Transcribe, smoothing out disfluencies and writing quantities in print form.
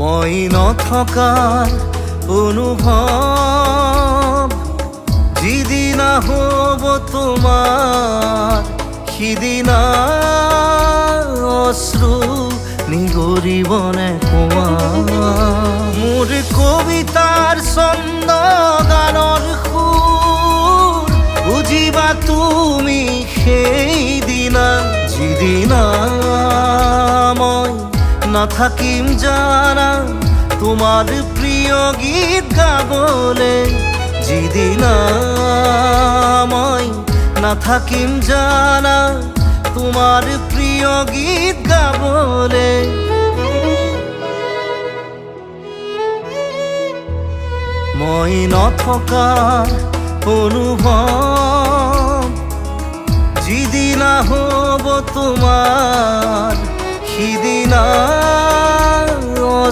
মই নথকাৰ অনুভৱ যিদিনা হ'ব তোমাৰ সিদিনা অশ্ৰু নিগৰিবনে কোৱা মোৰ কবিতাৰ ছন্দ গানৰ সুৰ বুজিবা তুমি সেইদিনা যিদিনা মই নাথাকিম জানা তোমার প্রিয় গীত গাবলে যিদিনা মই নাথাকিম জানা তোমার প্রিয় গীত গাবলে মই নথকাৰ অনুভৱ যিদিনা হ'ব তোমাৰ সিদিনা